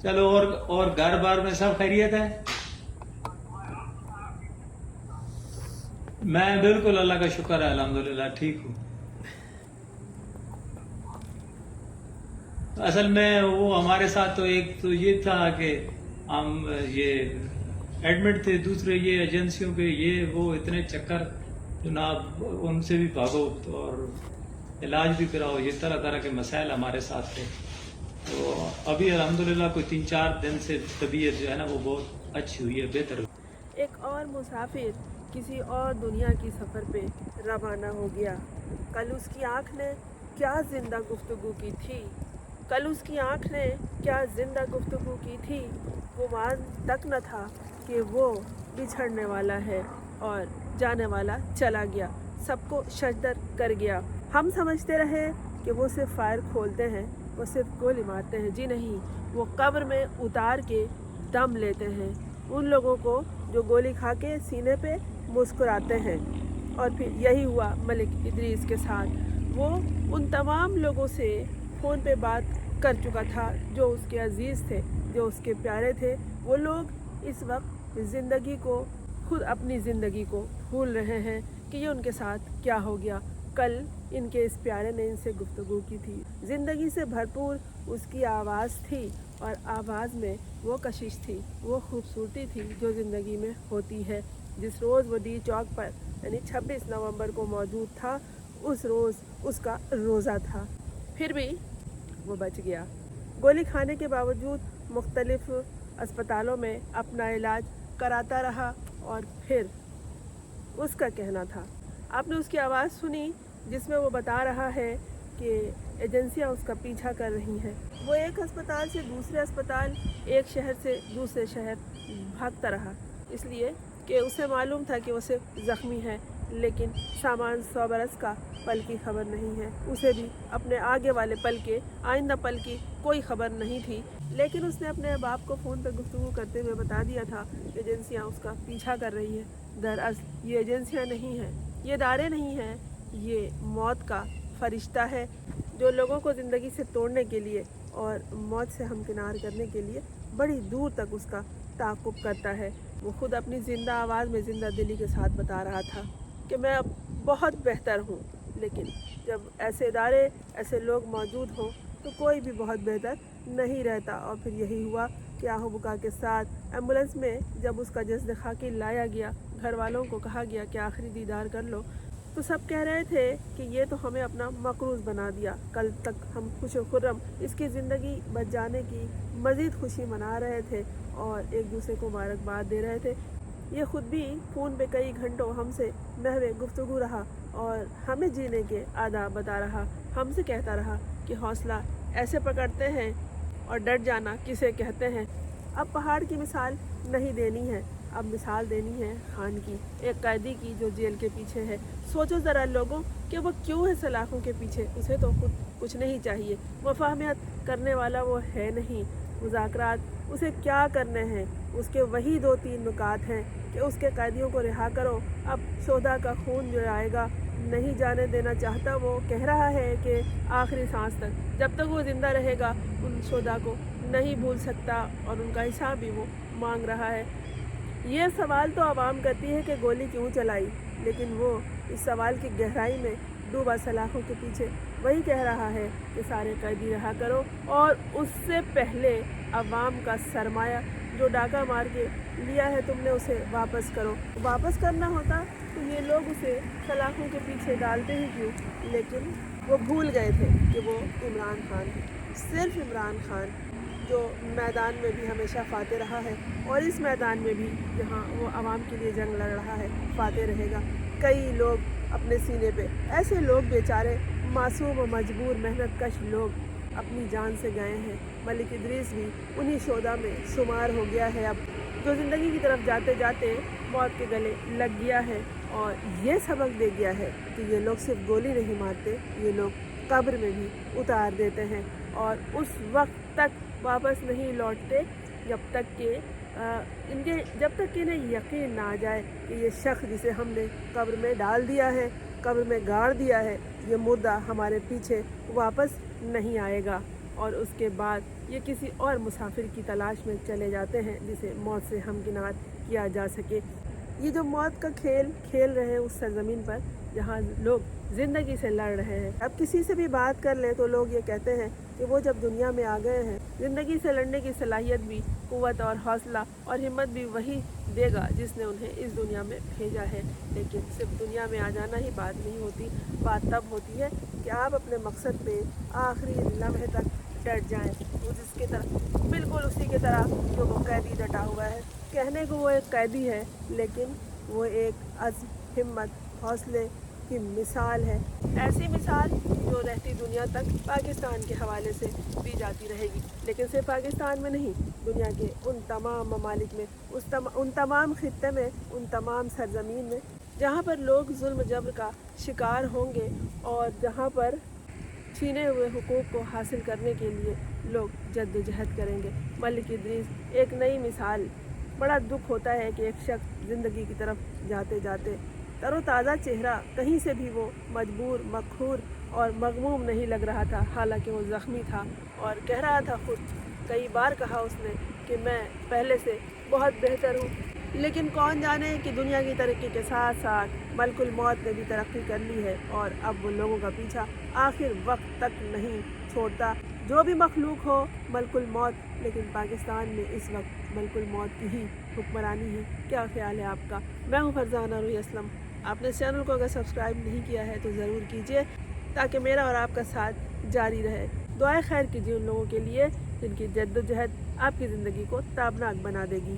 چلو اور گھر بار میں سب خیریت ہے؟ میں بالکل اللہ کا شکر ہے، الحمدللہ ٹھیک ہوں۔ اصل میں وہ ہمارے ساتھ تو ایک تو یہ تھا کہ ہم یہ ایڈمٹ تھے، دوسرے یہ ایجنسیوں پہ یہ وہ اتنے چکر، جناب ان سے بھی بھاگو اور علاج بھی کراؤ، یہ طرح طرح کے مسائل ہمارے ساتھ تھے۔ تو ابھی الحمدللہ کوئی 3-4 دن سے طبیعت جو ہے نا وہ بہت اچھی ہوئی ہے، بہتر ہوئی۔ ایک اور مسافر کسی اور دنیا کی سفر پہ روانہ ہو گیا۔ کل اس کی آنکھ نے کیا زندہ گفتگو کی تھی، کل اس کی آنکھ نے کیا زندہ گفتگو کی تھی، گمان تک نہ تھا کہ وہ بچھڑنے والا ہے اور جانے والا چلا گیا، سب کو ششدر کر گیا۔ ہم سمجھتے رہے کہ وہ صرف فائر کھولتے ہیں، وہ صرف گولی مارتے ہیں، جی نہیں، وہ قبر میں اتار کے دم لیتے ہیں ان لوگوں کو جو گولی کھا کے سینے پہ مسکراتے ہیں۔ اور پھر یہی ہوا ملک ادریس کے ساتھ۔ وہ ان تمام لوگوں سے فون پہ بات کر چکا تھا جو اس کے عزیز تھے، جو اس کے پیارے تھے۔ وہ لوگ اس وقت زندگی کو، خود اپنی زندگی کو بھول رہے ہیں کہ یہ ان کے ساتھ کیا ہو گیا۔ کل ان کے اس پیارے نے ان سے گفتگو کی تھی، زندگی سے بھرپور اس کی آواز تھی، اور آواز میں وہ کشش تھی، وہ خوبصورتی تھی جو زندگی میں ہوتی ہے۔ جس روز وہ ڈی چوک پر یعنی 26 نومبر کو موجود تھا، اس روز اس کا روزہ تھا، پھر بھی وہ بچ گیا۔ گولی کھانے کے باوجود مختلف اسپتالوں میں اپنا علاج کراتا رہا، اور پھر اس کا کہنا تھا، آپ نے اس کی آواز سنی جس میں وہ بتا رہا ہے کہ ایجنسیاں اس کا پیچھا کر رہی ہیں۔ وہ ایک اسپتال سے دوسرے اسپتال، ایک شہر سے دوسرے شہر بھاگتا رہا، اس لیے کہ اسے معلوم تھا کہ وہ صرف زخمی ہے، لیکن سامان 100 برس کا پل کی خبر نہیں ہے۔ اسے بھی اپنے آگے والے پل کے، آئندہ پل کی کوئی خبر نہیں تھی، لیکن اس نے اپنے باپ کو فون پر گفتگو کرتے ہوئے بتا دیا تھا کہ ایجنسیاں اس کا پیچھا کر رہی ہیں۔ دراصل یہ ایجنسیاں نہیں ہیں، یہ ادارے نہیں ہیں، یہ موت کا فرشتہ ہے جو لوگوں کو زندگی سے توڑنے کے لیے اور موت سے ہمکنار کرنے کے لیے بڑی دور تک اس کا تعاقب کرتا ہے۔ وہ خود اپنی زندہ آواز میں زندہ دلی کے ساتھ بتا رہا تھا کہ میں اب بہت بہتر ہوں، لیکن جب ایسے ادارے، ایسے لوگ موجود ہوں تو کوئی بھی بہت بہتر نہیں رہتا۔ اور پھر یہی ہوا کہ آہو بکا کے ساتھ ایمبولنس میں جب اس کا جسد خاکی لایا گیا، گھر والوں کو کہا گیا کہ آخری دیدار کر لو، تو سب کہہ رہے تھے کہ یہ تو ہمیں اپنا مقروض بنا دیا، کل تک ہم خوش و خرم اس کی زندگی بچ جانے کی مزید خوشی منا رہے تھے اور ایک دوسرے کو مبارکباد دے رہے تھے۔ یہ خود بھی فون پہ کئی گھنٹوں ہم سے محو گفتگو رہا اور ہمیں جینے کے آداب بتا رہا، ہم سے کہتا رہا کہ حوصلہ ایسے پکڑتے ہیں اور ڈٹ جانا کسے کہتے ہیں۔ اب پہاڑ کی مثال نہیں دینی ہے، اب مثال دینی ہے خان کی، ایک قیدی کی جو جیل کے پیچھے ہے۔ سوچو ذرا لوگوں کہ وہ کیوں ہے سلاخوں کے پیچھے، اسے تو خود کچھ نہیں چاہیے، مفاہمت کرنے والا وہ ہے نہیں، مذاکرات اسے کیا کرنے ہیں، اس کے وہی 2-3 نکات ہیں کہ اس کے قیدیوں کو رہا کرو، اب شہداء کا خون جو آئے گا نہیں جانے دینا چاہتا۔ وہ کہہ رہا ہے کہ آخری سانس تک جب تک وہ زندہ رہے گا ان شہداء کو نہیں بھول سکتا، اور ان کا حساب بھی وہ مانگ رہا ہے۔ یہ سوال تو عوام کرتی ہے کہ گولی کیوں چلائی، لیکن وہ اس سوال کی گہرائی میں ڈوبا سلاخوں کے پیچھے وہی کہہ رہا ہے کہ سارے قیدی رہا کرو، اور اس سے پہلے عوام کا سرمایہ جو ڈاکہ مار کے لیا ہے تم نے اسے واپس کرو۔ واپس کرنا ہوتا تو یہ لوگ اسے سلاخوں کے پیچھے ڈالتے ہی کیوں، لیکن وہ بھول گئے تھے کہ وہ عمران خان، صرف عمران خان جو میدان میں بھی ہمیشہ فاتح رہا ہے، اور اس میدان میں بھی جہاں وہ عوام کے لیے جنگ لڑ رہا ہے فاتح رہے گا۔ کئی لوگ اپنے سینے پہ، ایسے لوگ بیچارے معصوم و مجبور محنت کش لوگ اپنی جان سے گئے ہیں۔ ملک ادریس بھی انہی شہداء میں شمار ہو گیا ہے اب، جو زندگی کی طرف جاتے جاتے موت کے گلے لگ گیا ہے، اور یہ سبق دے گیا ہے کہ یہ لوگ صرف گولی نہیں مارتے، یہ لوگ قبر میں بھی اتار دیتے ہیں، اور اس وقت تک واپس نہیں لوٹتے جب تک کہ انہیں یقین نہ آ جائے کہ یہ شخص جسے ہم نے قبر میں ڈال دیا ہے، قبر میں گاڑ دیا ہے، یہ مردہ ہمارے پیچھے واپس نہیں آئے گا۔ اور اس کے بعد یہ کسی اور مسافر کی تلاش میں چلے جاتے ہیں جسے موت سے ہمکنار کیا جا سکے۔ یہ جو موت کا کھیل کھیل رہے ہیں اس سرزمین پر جہاں لوگ زندگی سے لڑ رہے ہیں۔ اب کسی سے بھی بات کر لیں تو لوگ یہ کہتے ہیں کہ وہ جب دنیا میں آ گئے ہیں زندگی سے لڑنے کی صلاحیت بھی، قوت اور حوصلہ اور ہمت بھی وہی دے گا جس نے انہیں اس دنیا میں بھیجا ہے۔ لیکن صرف دنیا میں آ جانا ہی بات نہیں ہوتی، بات تب ہوتی ہے کہ آپ اپنے مقصد پہ آخری لمحے تک ڈٹ جائیں، وہ جس کی طرح بالکل اسی کی طرح جو وہ قیدی ڈٹا ہوا ہے۔ کہنے کو وہ ایک قیدی ہے لیکن وہ ایک عزم، ہمت، حوصلے کی مثال ہے، ایسی مثال جو رہتی دنیا تک پاکستان کے حوالے سے دی جاتی رہے گی، لیکن صرف پاکستان میں نہیں، دنیا کے ان تمام ممالک میں، ان تمام خطے میں، ان تمام سرزمین میں جہاں پر لوگ ظلم جبر کا شکار ہوں گے اور جہاں پر چھینے ہوئے حقوق کو حاصل کرنے کے لیے لوگ جد و جہد کریں گے۔ ملک ادریس ایک نئی مثال۔ بڑا دکھ ہوتا ہے کہ ایک شخص زندگی کی طرف جاتے جاتے تر و تازہ چہرہ، کہیں سے بھی وہ مجبور، مقہور اور مغموم نہیں لگ رہا تھا، حالانکہ وہ زخمی تھا اور کہہ رہا تھا خود، کئی بار کہا اس نے کہ میں پہلے سے بہت بہتر ہوں۔ لیکن کون جانے کہ دنیا کی ترقی کے ساتھ ساتھ ملک الموت نے بھی ترقی کر لی ہے اور اب وہ لوگوں کا پیچھا آخر وقت تک نہیں چھوڑتا۔ جو بھی مخلوق ہو ملک الموت، لیکن پاکستان میں اس وقت ملک الموت کی ہی حکمرانی ہے۔ کیا خیال ہے آپ کا؟ میں ہوں فرزانہ روحی اسلم۔ آپ نے اس چینل کو اگر سبسکرائب نہیں کیا ہے تو ضرور کیجیے تاکہ میرا اور آپ کا ساتھ جاری رہے۔ دعائے خیر کیجیے ان لوگوں کے لیے جن کی جد و جہد آپ کی زندگی کو تابناک بنا دے گی۔